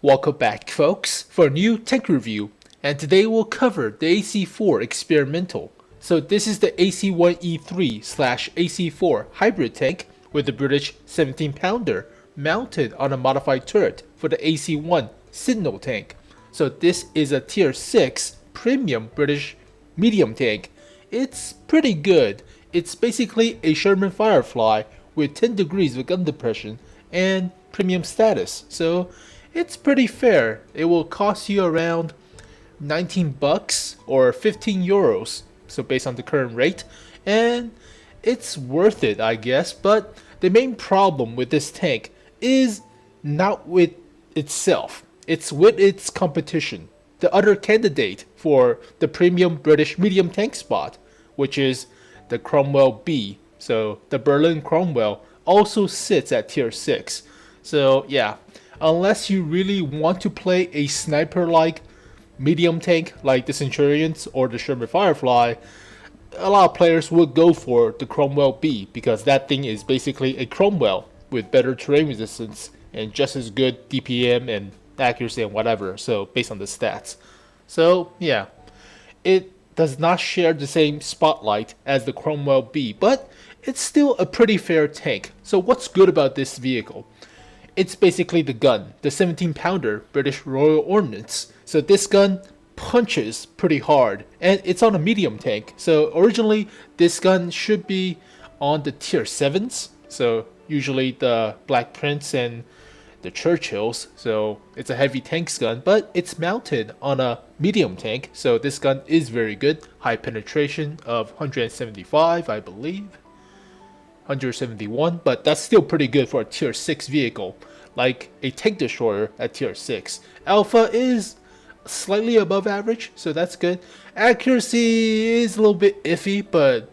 Welcome back, folks, for a new tank review, and today we'll cover the AC4 Experimental. So this is the AC1E3/AC4 hybrid tank with the British 17-pounder mounted on a modified turret for the AC1 Sentinel tank. So this is a tier 6 premium British medium tank. It's pretty good. It's basically a Sherman Firefly with 10 degrees of gun depression and premium status. So it's pretty fair. It will cost you around 19 bucks or 15 euros. So based on the current rate, and it's worth it, I guess. But the main problem with this tank is not with itself. It's with its competition. The other candidate for the premium British medium tank spot, which is the Cromwell B. So the Berlin Cromwell also sits at tier 6. So yeah, unless you really want to play a sniper-like medium tank like the Centurions or the Sherman Firefly, a lot of players would go for the Cromwell B because that thing is basically a Cromwell with better terrain resistance and just as good DPM and accuracy and whatever, so based on the stats. So yeah, it does not share the same spotlight as the Cromwell B, but it's still a pretty fair tank. So what's good about this vehicle? It's basically the gun, the 17-pounder British Royal Ordnance. So this gun punches pretty hard, and it's on a medium tank. So originally this gun should be on the tier 7s, so usually the Black Prince and the Churchills. So it's a heavy tanks gun, but it's mounted on a medium tank. So this gun is very good. High penetration of 175, I believe. 171, but that's still pretty good for a tier 6 vehicle, like a tank destroyer at tier 6. Alpha is slightly above average, so that's good. Accuracy is a little bit iffy, but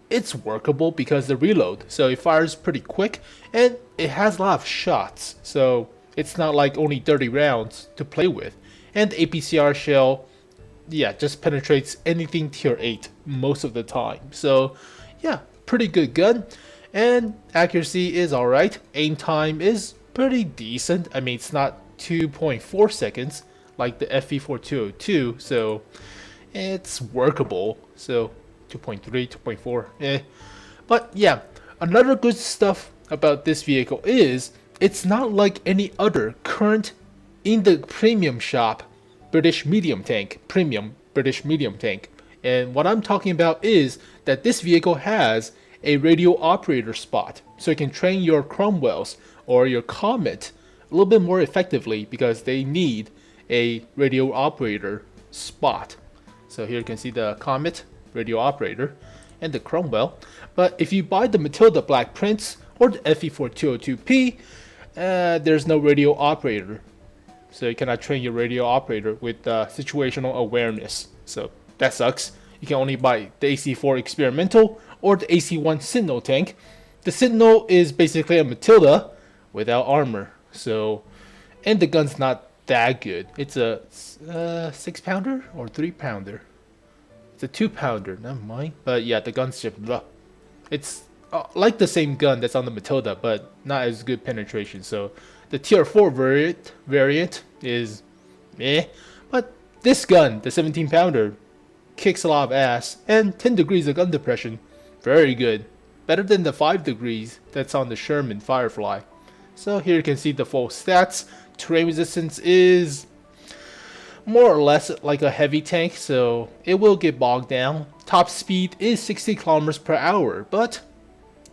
it's workable because the reload, so it fires pretty quick, and it has a lot of shots, so it's not like only 30 rounds to play with. And the APCR shell, yeah, just penetrates anything tier 8 most of the time. So yeah, pretty good gun. And accuracy is alright. Aim time is pretty decent. I mean, it's not 2.4 seconds like the FE4202, so it's workable. So 2.3, 2.4, But yeah, another good stuff about this vehicle is it's not like any other current in the premium shop British medium tank, premium British medium tank. And what I'm talking about is that this vehicle has a radio operator spot, so you can train your Cromwells or your Comet a little bit more effectively because they need a radio operator spot. So here you can see the Comet radio operator and the Cromwell. But if you buy the Matilda Black Prince or the FE4202P, there's no radio operator, so you cannot train your radio operator with situational awareness. So that sucks. You can only buy the AC4 Experimental or the AC1 Sentinel tank. The Sentinel is basically a Matilda without armor. So, and the gun's not that good. It's a 6-pounder or 3-pounder. It's a 2-pounder, never mind. But yeah, the gun's just blah. It's like the same gun that's on the Matilda, but not as good penetration. So the tier 4 variant is meh. But this gun, the 17-pounder, kicks a lot of ass, and 10 degrees of gun depression, very good. Better than the 5 degrees that's on the Sherman Firefly. So here you can see the full stats. Terrain resistance is more or less like a heavy tank, so it will get bogged down. Top speed is 60 kilometers per hour, but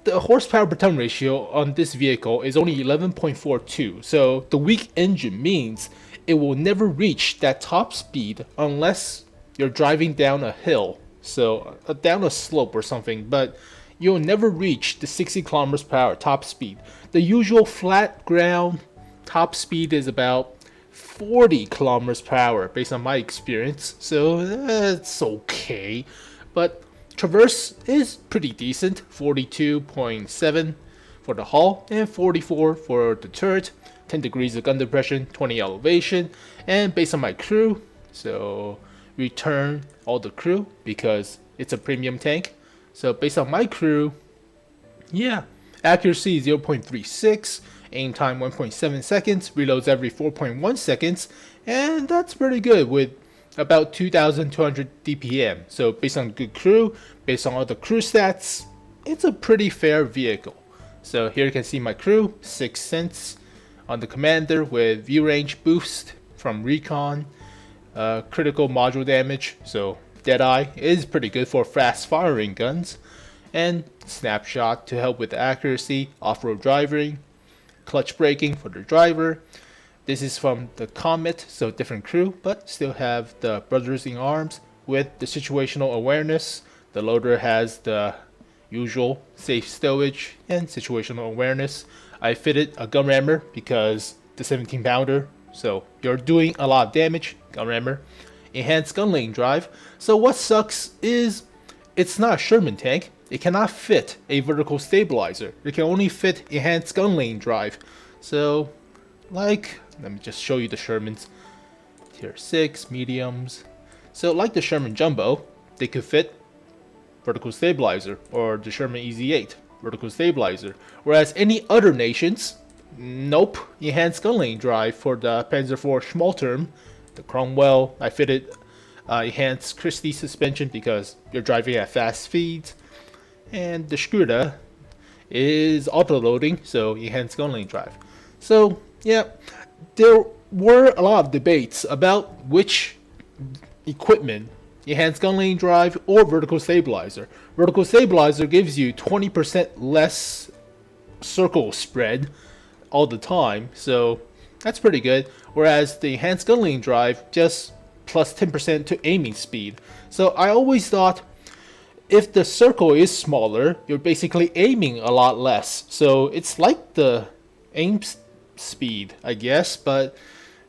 the horsepower per ton ratio on this vehicle is only 11.42, so the weak engine means it will never reach that top speed unless you're driving down a hill, so down a slope or something, but you'll never reach the 60 kilometers per hour top speed. The usual flat ground top speed is about 40 kilometers per hour based on my experience, so it's okay. But traverse is pretty decent, 42.7 for the hull and 44 for the turret, 10 degrees of gun depression, 20 elevation, and based on my crew, so return all the crew because it's a premium tank. So based on my crew, yeah, accuracy 0.36 aim time 1.7 seconds, reloads every 4.1 seconds, and that's pretty good with about 2,200 DPM. So based on good crew, based on all the crew stats, it's a pretty fair vehicle. So here you can see my crew, 6 cents on the commander with view range boost from recon, critical module damage, so Deadeye is pretty good for fast firing guns, and snapshot to help with accuracy, off-road driving, clutch braking for the driver. This is from the Comet, so different crew, but still have the brothers in arms with the situational awareness. The loader has the usual safe stowage and situational awareness. I fitted a gun rammer because the 17 pounder, so you're doing a lot of damage. Gun rammer, enhanced gun lane drive. So what sucks is it's not a Sherman tank. It cannot fit a vertical stabilizer. It can only fit enhanced gun lane drive. So like, let me just show you the Shermans. Tier 6 mediums. So like the Sherman Jumbo, they could fit vertical stabilizer, or the Sherman EZ8 vertical stabilizer. Whereas any other nations, nope, enhanced gun lane drive for the Panzer IV Schmalterm, the Cromwell. I fitted enhanced Christie suspension because you're driving at fast speeds, and the Skoda is auto loading, so enhanced gun lane drive. So yeah, there were a lot of debates about which equipment, enhanced gun lane drive or vertical stabilizer. Vertical stabilizer gives you 20% less circle spread all the time, so that's pretty good. Whereas the enhanced gun lane drive just plus 10% to aiming speed. So I always thought if the circle is smaller, you're basically aiming a lot less. So it's like the aim speed, I guess, but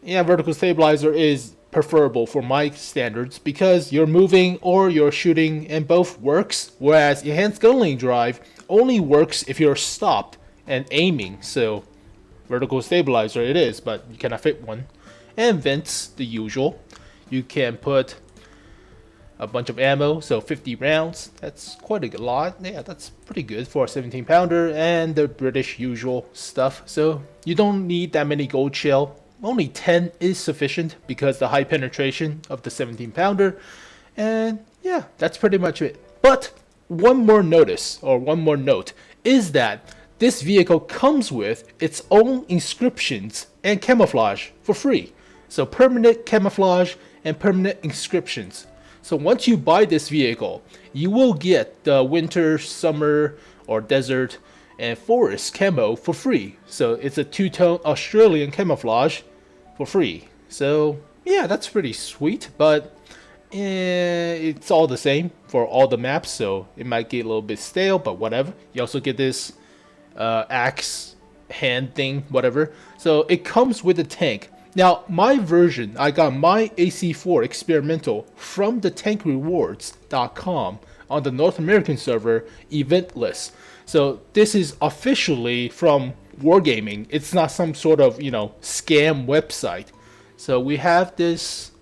yeah, vertical stabilizer is preferable for my standards because you're moving or you're shooting and both works, whereas enhanced gun lane drive only works if you're stopped and aiming. So vertical stabilizer it is, but you cannot fit one. And vents, the usual. You can put a bunch of ammo, so 50 rounds. That's quite a lot. Yeah, that's pretty good for a 17 pounder, and the British usual stuff. So you don't need that many gold shell. Only 10 is sufficient because the high penetration of the 17 pounder. And yeah, that's pretty much it. But one more notice, or one more note, is that this vehicle comes with its own inscriptions and camouflage for free. So permanent camouflage and permanent inscriptions. So once you buy this vehicle, you will get the winter, summer, or desert and forest camo for free. So it's a two-tone Australian camouflage for free. So yeah, that's pretty sweet, but it's all the same for all the maps, so it might get a little bit stale, but whatever. You also get this axe hand thing, whatever. So it comes with a tank. Now, my version, I got my AC4 experimental from the tankrewards.com on the North American server, eventless. So this is officially from Wargaming. It's not some sort of, scam website. So we have this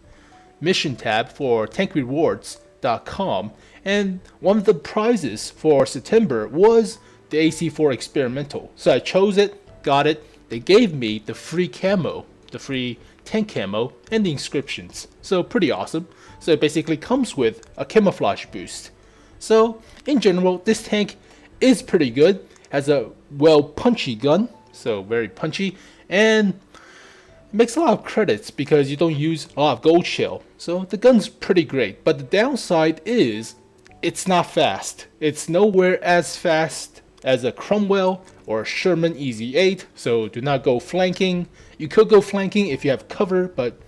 mission tab for tankrewards.com, and one of the prizes for September was the AC4 experimental. So I chose it, got it. They gave me the free camo, the free tank camo, and the inscriptions. So pretty awesome. So it basically comes with a camouflage boost. So in general, this tank is pretty good. Has a well punchy gun, so very punchy, and it makes a lot of credits because you don't use a lot of gold shell. So the gun's pretty great, but the downside is it's not fast. It's nowhere as fast as a Cromwell or a Sherman EZ8, so do not go flanking. You could go flanking if you have cover, but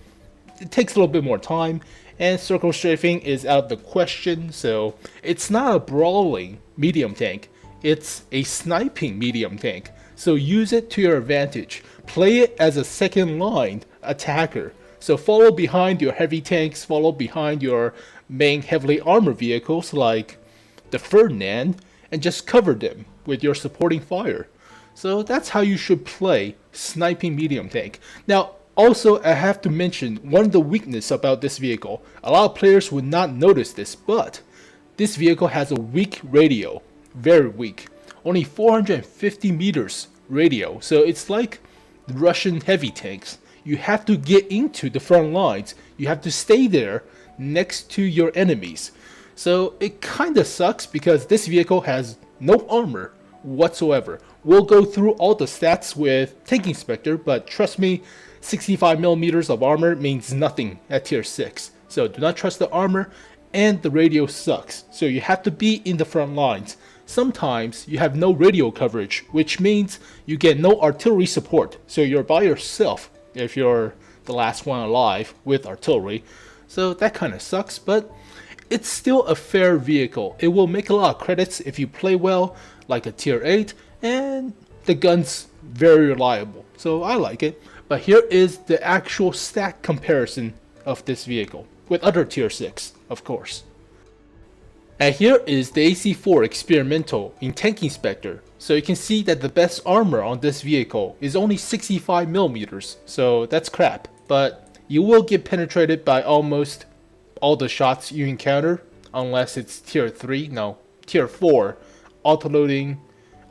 it takes a little bit more time, and circle strafing is out of the question, so it's not a brawling medium tank. It's a sniping medium tank, so use it to your advantage. Play it as a second line attacker. So follow behind your heavy tanks, follow behind your main heavily armored vehicles like the Ferdinand, and just cover them with your supporting fire. So that's how you should play sniping medium tank. Now, also I have to mention one of the weaknesses about this vehicle. A lot of players would not notice this, but this vehicle has a weak radio. Very weak. Only 450 meters radio. So it's like the Russian heavy tanks. You have to get into the front lines. You have to stay there next to your enemies. So it kind of sucks because this vehicle has no armor whatsoever. We'll go through all the stats with Tank Inspector, but trust me, 65 millimeters of armor means nothing at tier 6. So do not trust the armor, and the radio sucks. So you have to be in the front lines. Sometimes you have no radio coverage, which means you get no artillery support. So you're by yourself if you're the last one alive with artillery. So that kind of sucks, but it's still a fair vehicle. It will make a lot of credits if you play well, like a tier 8, and the gun's very reliable. So I like it. But here is the actual stat comparison of this vehicle with other tier 6, of course. And here is the AC4 experimental in Tank Inspector. So you can see that the best armor on this vehicle is only 65 millimeters. So that's crap. But you will get penetrated by almost all the shots you encounter, unless it's tier 3, no, tier 4 auto-loading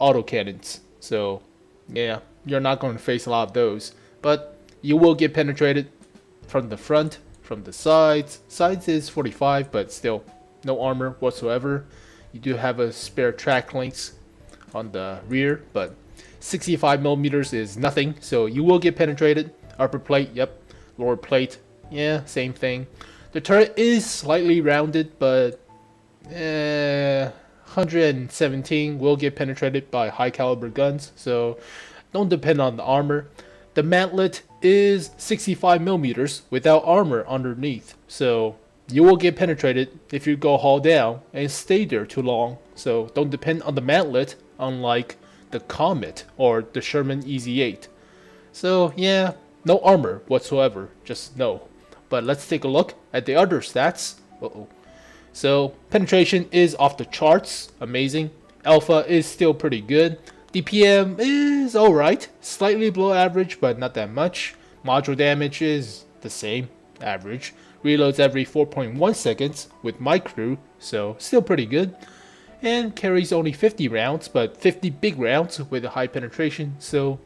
autocannons. So yeah, you're not going to face a lot of those, but you will get penetrated from the front, from the sides. Sides is 45, but still no armor whatsoever. You do have a spare track links on the rear, but 65 millimeters is nothing, so you will get penetrated. Upper plate, yep. Lower plate, yeah, same thing. The turret is slightly rounded, but 117 will get penetrated by high caliber guns, so don't depend on the armor. The mantlet is 65 millimeters without armor underneath, so you will get penetrated if you go hull down and stay there too long. So don't depend on the mantlet, unlike the Comet or the Sherman EZ8. So yeah, no armor whatsoever, just no. But let's take a look at the other stats. So penetration is off the charts, amazing. Alpha is still pretty good. DPM is alright, slightly below average, but not that much. Module damage is the same, average. Reloads every 4.1 seconds with my crew, so still pretty good. And carries only 50 rounds, but 50 big rounds with a high penetration, so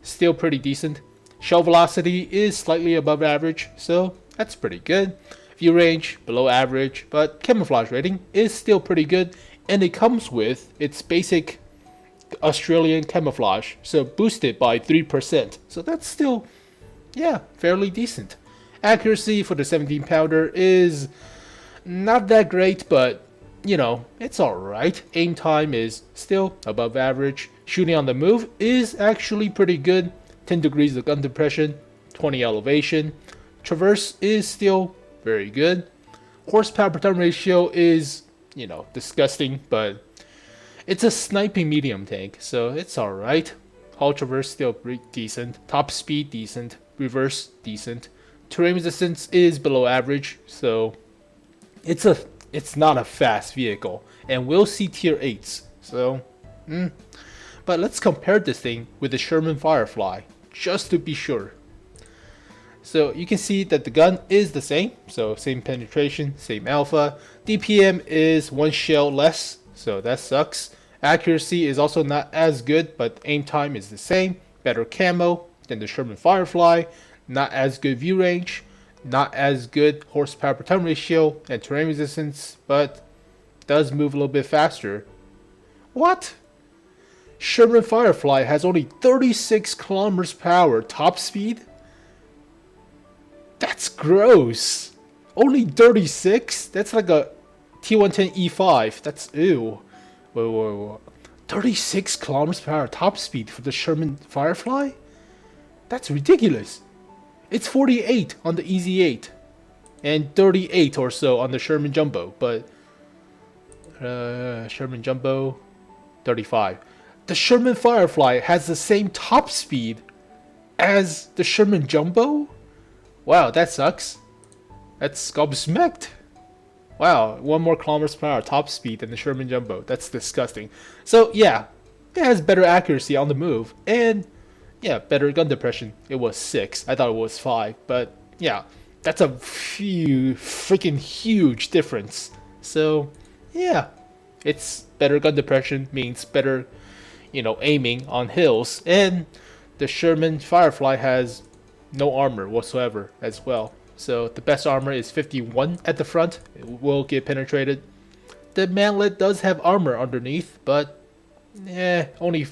still pretty decent. Shell velocity is slightly above average, so that's pretty good. View range below average, but camouflage rating is still pretty good, and it comes with its basic Australian camouflage, so boosted by 3%. So that's still, yeah, fairly decent. Accuracy for the 17 pounder is not that great, but you know, it's alright. Aim time is still above average. Shooting on the move is actually pretty good. 10 degrees of gun depression, 20 elevation. Traverse is still very good. Horsepower per ton ratio is, you know, disgusting, but it's a sniping medium tank, so it's alright. Hull traverse still pretty decent. Top speed decent. Reverse decent. Terrain resistance is below average, so it's not a fast vehicle, and we'll see tier 8s. So, but let's compare this thing with the Sherman Firefly, just to be sure. So you can see that the gun is the same, so same penetration, same alpha. DPM is 1 shell less, so that sucks. Accuracy is also not as good, but aim time is the same. Better camo than the Sherman Firefly. Not as good view range. Not as good horsepower per ton ratio and terrain resistance, but does move a little bit faster. What? Sherman Firefly has only 36 kilometers per hour top speed? That's gross. Only 36? That's like a T110E5. That's ew. Whoa. 36 kilometers per hour top speed for the Sherman Firefly? That's ridiculous. It's 48 on the EZ8 and 38 or so on the Sherman Jumbo, but Sherman Jumbo 35. The Sherman Firefly has the same top speed as the Sherman Jumbo? Wow, that sucks. That's gobsmacked. Wow, 1 more kilometers per hour top speed than the Sherman Jumbo. That's disgusting. So yeah, it has better accuracy on the move, and yeah, better gun depression. It was 6. I thought it was 5, but yeah, that's a freaking huge difference. So yeah, it's better gun depression means better, aiming on hills. And the Sherman Firefly has no armor whatsoever as well. So the best armor is 51 at the front. It will get penetrated. The mantlet does have armor underneath, but only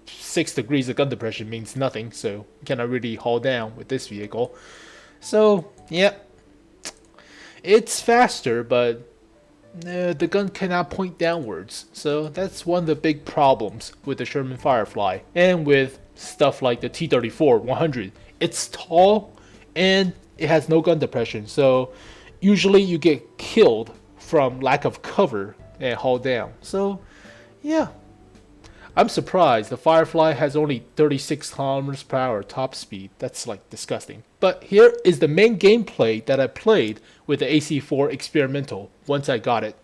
6 degrees of gun depression means nothing, so you cannot really haul down with this vehicle. So yeah, it's faster, but the gun cannot point downwards. So that's one of the big problems with the Sherman Firefly and with stuff like the T-34 100. It's tall and it has no gun depression, so usually you get killed from lack of cover and haul down. So yeah, I'm surprised the Firefly has only 36 kilometers per hour top speed. That's like disgusting. But here is the main gameplay that I played with the AC4 experimental once I got it.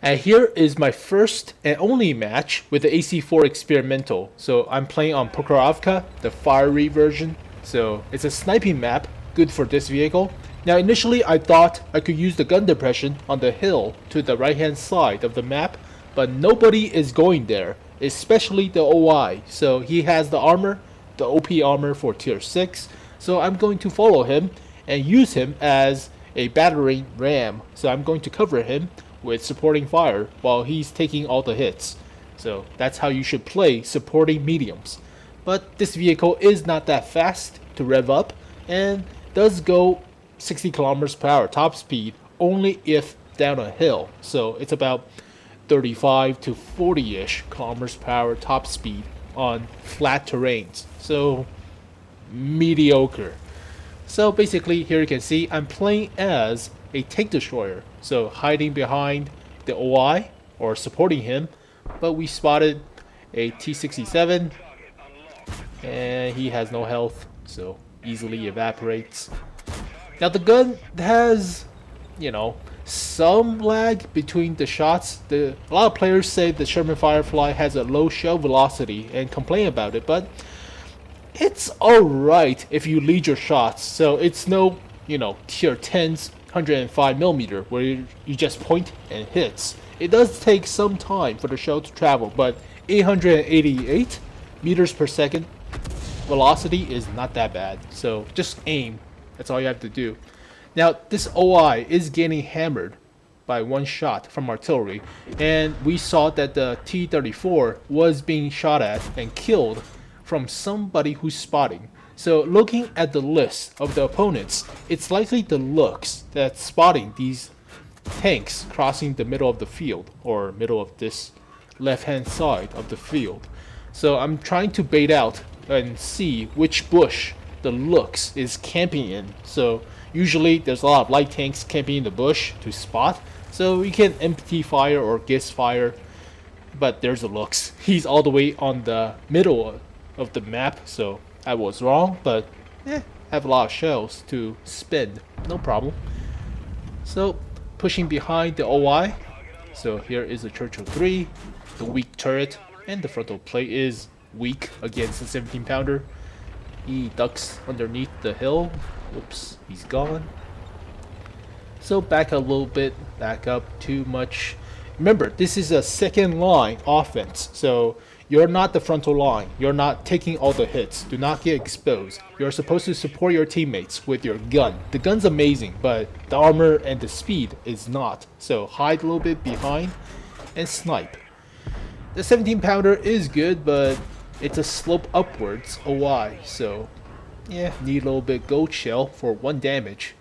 And here is my first and only match with the AC4 experimental. So I'm playing on Pokrovka, the fiery version. So it's a sniping map, good for this vehicle. Now initially I thought I could use the gun depression on the hill to the right hand side of the map, but nobody is going there, especially the OI. So he has the armor, the OP armor for tier 6. So I'm going to follow him and use him as a battering ram. So I'm going to cover him with supporting fire while he's taking all the hits. So that's how you should play supporting mediums. But this vehicle is not that fast to rev up and does go 60 kilometers per hour top speed only if down a hill. So it's about 35 to 40-ish kilometers per hour top speed on flat terrains. So mediocre. So basically here you can see I'm playing as a tank destroyer. So hiding behind the OI or supporting him. But we spotted a T-67 and he has no health, so easily evaporates. Now the gun has, some lag between the shots. A lot of players say the Sherman Firefly has a low shell velocity and complain about it, but it's alright if you lead your shots. So it's no, tier 10's 105mm where you just point and hits. It does take some time for the shell to travel, but 888 meters per second velocity is not that bad. So just aim. That's all you have to do. Now this OI is getting hammered by one shot from artillery, and we saw that the T-34 was being shot at and killed from somebody who's spotting. So looking at the list of the opponents, it's likely the looks that's spotting these tanks crossing the middle of the field, or middle of this left hand side of the field. So I'm trying to bait out and see which bush the looks is camping in. So usually there's a lot of light tanks camping in the bush to spot, so you can empty fire or guess fire. But there's the looks. He's all the way on the middle of the map, so I was wrong, but have a lot of shells to spend, no problem. So pushing behind the OI. So here is the Churchill 3, the weak turret, and the frontal plate is weak against the 17 pounder. He ducks underneath the hill. Oops, he's gone. So back a little bit, back up too much. Remember, this is a second line offense, so you're not the frontal line. You're not taking all the hits. Do not get exposed. You're supposed to support your teammates with your gun. The gun's amazing, but the armor and the speed is not. So hide a little bit behind and snipe. The 17 pounder is good, but it's a slope upwards OI, so need a little bit gold shell for 1 damage.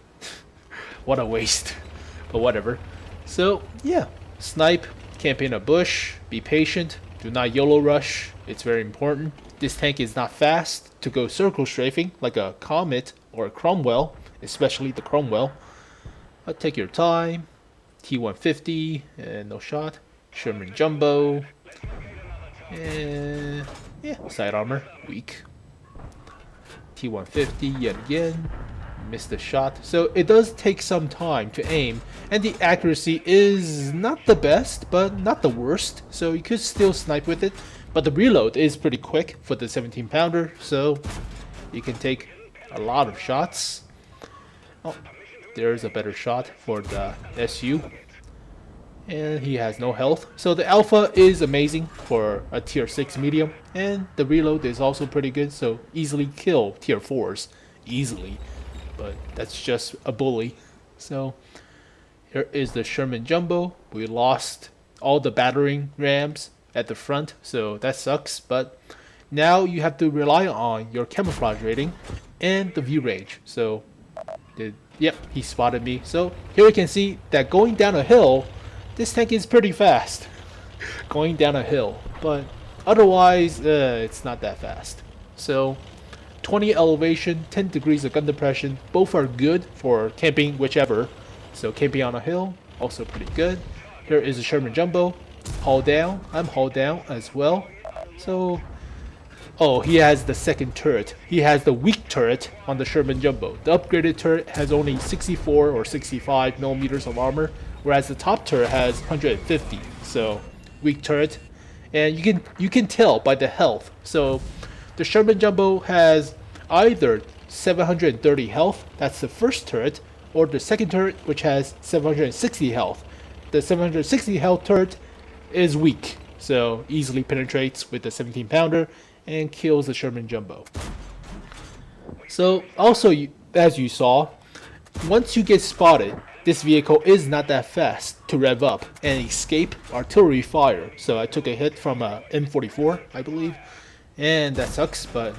What a waste, but whatever. So snipe, camp in a bush, be patient, do not YOLO rush, it's very important. This tank is not fast to go circle strafing like a Comet or a Cromwell, especially the Cromwell. But take your time. T-150, and no shot. Sherman Jumbo, and side armor, weak. T-150 yet again, missed the shot. So it does take some time to aim, and the accuracy is not the best, but not the worst. So you could still snipe with it, but the reload is pretty quick for the 17 pounder, so you can take a lot of shots. Oh, there's a better shot for the SU. and he has no health. So the alpha is amazing for a tier 6 medium, and the reload is also pretty good, so easily kill tier 4s. Easily. But that's just a bully. So here is the Sherman Jumbo. We lost all the battering rams at the front, so that sucks. But now you have to rely on your camouflage rating and the view range. So, yep, he spotted me. So here you can see that going down a hill, this tank is pretty fast. Going down a hill, but otherwise, it's not that fast. So 20 elevation, 10 degrees of gun depression, both are good for camping whichever. So camping on a hill, also pretty good. Here is a Sherman Jumbo, hull down, I'm hull down as well. So, oh, he has the second turret. He has the weak turret on the Sherman Jumbo. The upgraded turret has only 64 or 65 millimeters of armor, whereas the top turret has 150. So weak turret, and you can tell by the health. So the Sherman Jumbo has either 730 health, that's the first turret, or the second turret, which has 760 health. The 760 health turret is weak, so easily penetrates with the 17 pounder and kills the Sherman Jumbo. So also, as you saw, once you get spotted, this vehicle is not that fast to rev up and escape artillery fire. So I took a hit from a M44, I believe, and that sucks, but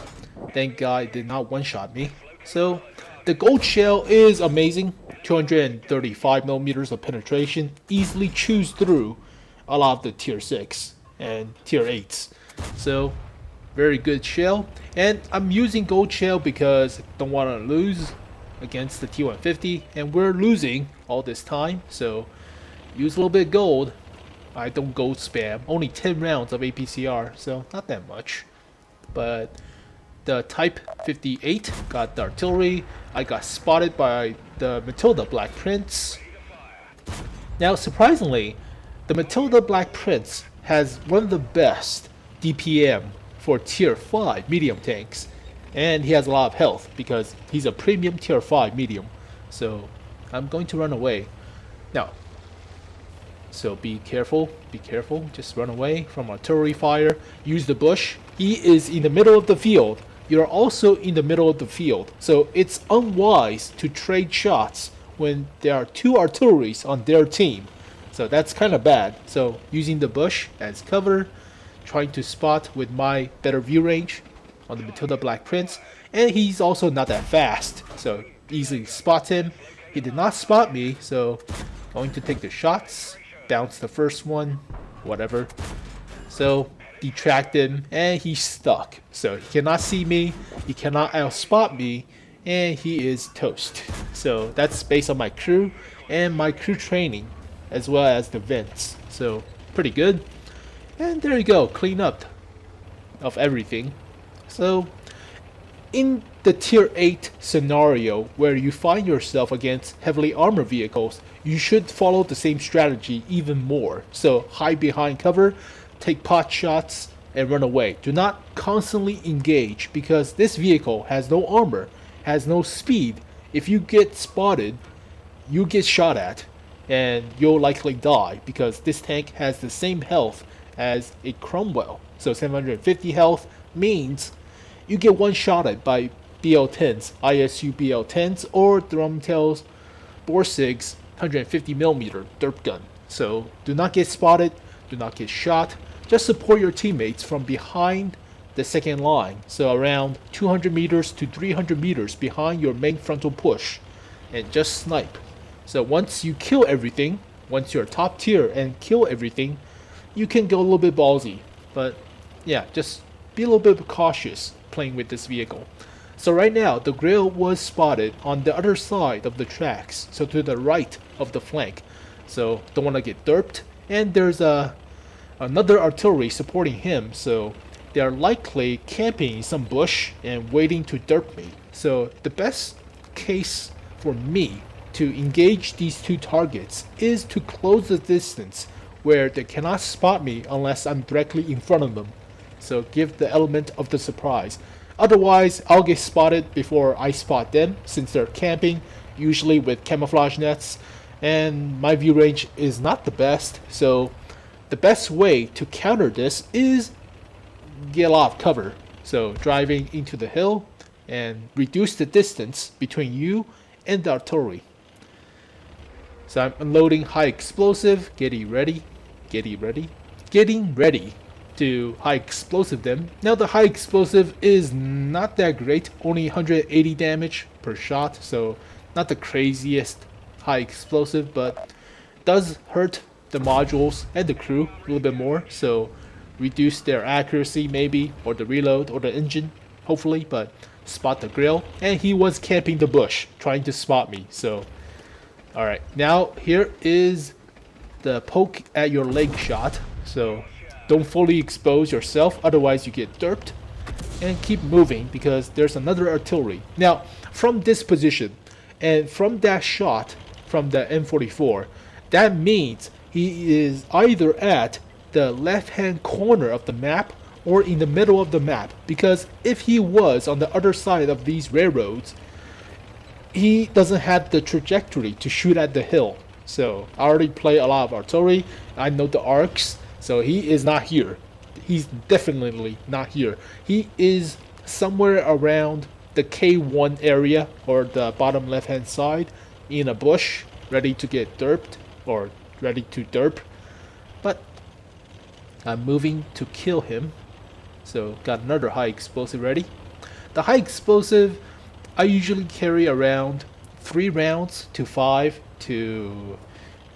thank God it did not one-shot me. So the gold shell is amazing, 235 millimeters of penetration, easily chews through a lot of the tier 6 and tier 8s. So very good shell, and I'm using gold shell because I don't want to lose against the T150, and we're losing all this time, so use a little bit of gold. I don't gold spam, only 10 rounds of APCR, so not that much. But the Type 58 got the artillery. I got spotted by the Matilda Black Prince. Now surprisingly, the Matilda Black Prince has one of the best DPM for tier 5 medium tanks, and he has a lot of health because he's a premium tier 5 medium. So I'm going to run away now. So be careful, just run away from artillery fire, use the bush. He is in the middle of the field, you're also in the middle of the field, so it's unwise to trade shots when there are two artilleries on their team. So that's kind of bad. So using the bush as cover, trying to spot with my better view range on the Matilda Black Prince, and he's also not that fast, so easily spot him. He did not spot me, so going to take the shots, bounce the first one, whatever. So detract him, and he's stuck. So he cannot see me, he cannot outspot me, and he is toast. So that's based on my crew and my crew training, as well as the vents. So pretty good. And there you go, clean up of everything. So in the tier 8 scenario where you find yourself against heavily armored vehicles, you should follow the same strategy even more. So hide behind cover, take pot shots, and run away. Do not constantly engage because this vehicle has no armor, has no speed. If you get spotted, you get shot at, and you'll likely die because this tank has the same health as a Cromwell. So 750 health means you get one shot at by BL-10s, ISU BL-10s, or Drumtail's Borsig's 150mm derp gun. So do not get spotted, do not get shot, just support your teammates from behind the second line, so around 200 meters to 300 meters behind your main frontal push, and just snipe. So once you kill everything, once you're top tier and kill everything, you can go a little bit ballsy. But yeah, just be a little bit cautious playing with this vehicle. So right now, the grill was spotted on the other side of the tracks, so to the right of the flank. So don't want to get derped. And there's another artillery supporting him, so they're likely camping in some bush and waiting to derp me. So the best case for me to engage these two targets is to close the distance where they cannot spot me unless I'm directly in front of them. So give the element of the surprise. Otherwise, I'll get spotted before I spot them since they're camping, usually with camouflage nets. and my view range is not the best. So the best way to counter this is get a lot of cover. So driving into the hill and reduce the distance between you and the artillery. So I'm unloading high explosive, getting ready to high explosive them. Now the high explosive is not that great, only 180 damage per shot, so not the craziest high explosive, but does hurt the modules and the crew a little bit more, so reduce their accuracy maybe, or the reload, or the engine, hopefully, but spot the grill. And he was camping the bush, trying to spot me, so alright. Now here is the poke at your leg shot, so don't fully expose yourself, otherwise you get derped. And keep moving because there's another artillery. Now, from this position and from that shot from the M44, that means he is either at the left hand corner of the map or in the middle of the map, because if he was on the other side of these railroads, he doesn't have the trajectory to shoot at the hill. So I already play a lot of artillery, I know the arcs, so he is not here. He's definitely not here. He is somewhere around the K1 area, or the bottom left hand side, in a bush, ready to get derped, or ready to derp. But I'm moving to kill him. So got another high explosive ready. The high explosive, I usually carry around 3 rounds to 5 to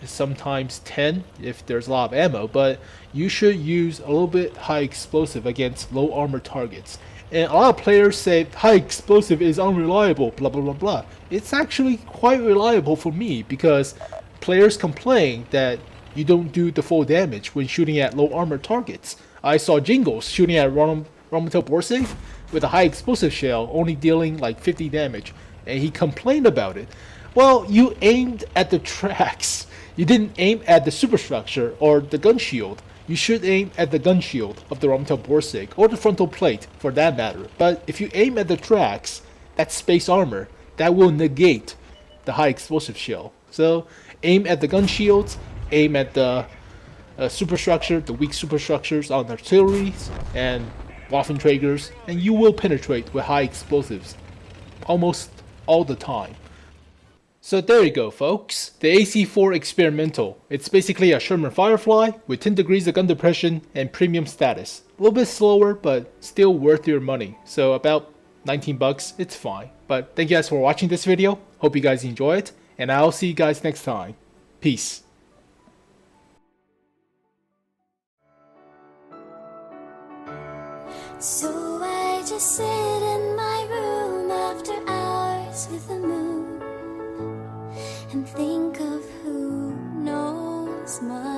sometimes 10 if there's a lot of ammo, but you should use a little bit high explosive against low armor targets. And a lot of players say high explosive is unreliable, blah blah blah blah. It's actually quite reliable for me because players complain that you don't do the full damage when shooting at low armor targets. I saw Jingles shooting at Romuto Borsig with a high explosive shell only dealing like 50 damage, and he complained about it. Well, you aimed at the tracks. You didn't aim at the superstructure or the gun shield. You should aim at the gun shield of the Romuto Borsig, or the frontal plate for that matter. But if you aim at the tracks, that's space armor. That will negate the high explosive shell. So aim at the gun shields, aim at the superstructure, the weak superstructures on artilleries and Waffenträgers, and you will penetrate with high explosives almost all the time. So there you go, folks. The AC-4 Experimental. It's basically a Sherman Firefly with 10 degrees of gun depression and premium status. A little bit slower, but still worth your money. So about 19 bucks, it's fine. But thank you guys for watching this video. Hope you guys enjoy it, and I'll see you guys next time. Peace. So I just sit in my room after hours with the moon and think of who knows my